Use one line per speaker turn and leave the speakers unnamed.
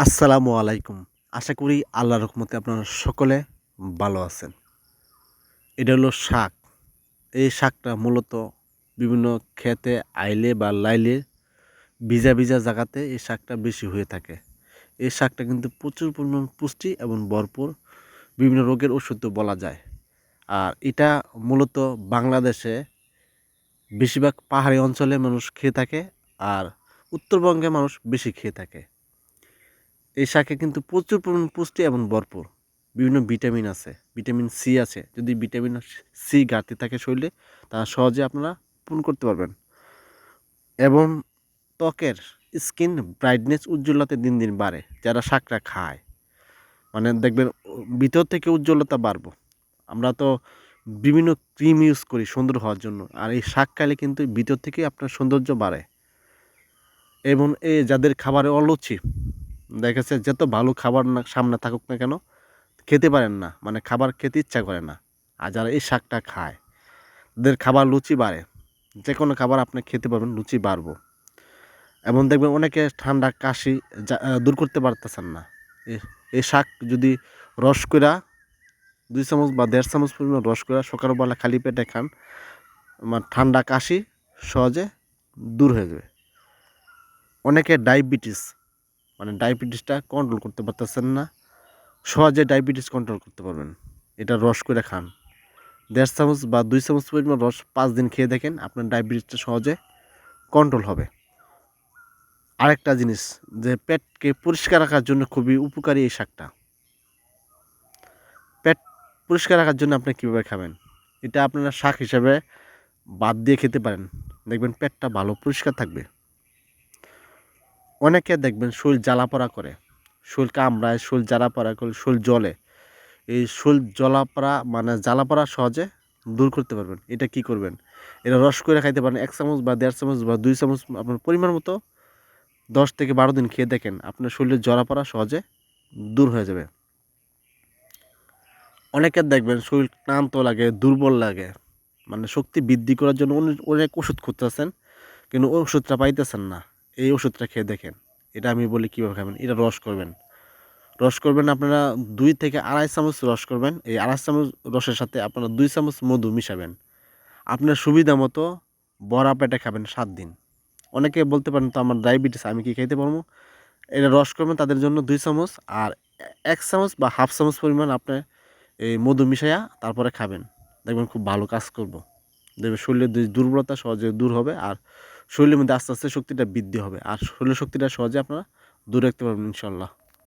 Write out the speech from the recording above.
আসসালামু আলাইকুম। আশা করি আল্লাহর রহমতে আপনারা সকলে ভালো আছেন। এটা হলো শাক। এই শাকটা মূলত বিভিন্ন ক্ষেতে আইলে বা লাইলে ভিজা, ভিজা জায়গাতে এই শাকটা বেশি হয়ে থাকে। এই শাকটা কিন্তু প্রচুর পরিমাণ পুষ্টি এবং ভরপুর বিভিন্ন রোগের ওষুধও বলা যায়। আর এটা মূলত বাংলাদেশে বেশিরভাগ পাহাড়ি অঞ্চলে মানুষ খেয়ে থাকে আর উত্তরবঙ্গে মানুষ বেশি খেয়ে থাকে। এই শাকে কিন্তু প্রচুর পরিমাণ পুষ্টি এবং ভরপুর বিভিন্ন ভিটামিন আছে, ভিটামিন সি আছে। যদি ভিটামিন সি ঘাটতি থাকে শরীরে তা সহজে আপনারা পূরণ করতে পারবেন। এবং ত্বকের স্কিন ব্রাইটনেস উজ্জ্বলতা দিন দিন বাড়ে যারা শাকটা খায়। মানে দেখবেন ভিতর থেকে উজ্জ্বলতা বাড়বো। আমরা তো বিভিন্ন ক্রিম ইউজ করি সুন্দর হওয়ার জন্য, আর এই শাক খাইলে কিন্তু ভিতর থেকে আপনার সৌন্দর্য বাড়ে। এবং যাদের খাবারে অরুচি, দেখা যাচ্ছে যত ভালো খাবার না সামনে থাকুক না কেন খেতে পারেন না, মানে খাবার খেতে ইচ্ছা করে না। আর যারা এই শাকটা খায় তাদের খাবার রুচি বাড়ে। যে কোনো খাবার আপনি খেতে পারবেন, রুচি বাড়বো। এবং দেখবেন অনেকে ঠান্ডা কাশি দূর করতে পারতেছেন না। এই শাক যদি রস কইরা ২ চামচ বা ১.৫ চামচ পরিমাণ রস কইরা সকালবেলা খালি পেটে খান, আমার ঠান্ডা কাশি সহজে দূর হয়ে যাবে। অনেকে ডায়াবেটিস, মানে ডায়াবেটিসটা কন্ট্রোল করতে পারতেছেন না, সহজে ডায়াবেটিস কন্ট্রোল করতে পারবেন। এটা রস করে খান। ১.৫ চামচ বা ২ চামচ পরিমাণ রস ৫ দিন খেয়ে দেখেন, আপনার ডায়াবেটিসটা সহজে কন্ট্রোল হবে। আরেকটা জিনিস, যে পেটকে পরিষ্কার রাখার জন্য খুবই উপকারী এই শাকটা। পেট পরিষ্কার রাখার জন্য আপনি কীভাবে খাবেন? এটা আপনারা শাক হিসাবে বাদ দিয়ে খেতে পারেন। দেখবেন পেটটা ভালো পরিষ্কার থাকবে। অনেকে দেখবেন শরীর জ্বালাপোড়া করে, শরীর কামড়ায়, শরীর জ্বালাপোড়া করে, শরীর জ্বলে। এই শরীর জ্বালাপোড়া মানে জ্বালাপোড়া সহজে দূর করতে পারবেন। এটা কি করবেন? এটা রস করে খাইতে পারেন। ১ চামচ বা ১.৫ চামচ বা ২ চামচ আপনার পরিমাণ মতো ১০ থেকে ১২ দিন খেয়ে দেখেন, আপনার শরীরের জ্বালাপোড়া সহজে দূর হয়ে যাবে। অনেকের দেখবেন শরীর ক্লান্ত লাগে, দুর্বল লাগে, মানে শক্তি বৃদ্ধি করার জন্য অনেক ওষুধ খুঁজতেছেন, কিন্তু ওষুধটা পাইতেছেন না। এই ওষুধটা খেয়ে দেখেন। এটা আমি বলি কীভাবে খাবেন। এটা রস করবেন। রস করবেন আপনারা ২ থেকে ২.৫ চামচ রস করবেন। এই ২.৫ চামচ রসের সাথে আপনারা ২ চামচ মধু মিশাবেন। আপনার সুবিধা মতো ভরা পেটে খাবেন ৭ দিন। অনেকে বলতে পারেন তো আমার ডায়াবেটিস, আমি কি খাইতে পারবো? এটা রস করবেন তাদের জন্য ২ চামচ, আর ১ চামচ বা হাফ চামচ পরিমাণ আপনি এই মধু মিশাইয়া তারপরে খাবেন। দেখবেন খুব ভালো কাজ করব। দেখবেন শরীরের দুর্বলতা সহজে দূর হবে, আর শরীরের মধ্যে আস্তে, আস্তে শক্তিটা বৃদ্ধি হবে। আর শরীরের শক্তিটা সহজে আপনারা দূরে রাখতে পারবেন ইনশাআল্লাহ।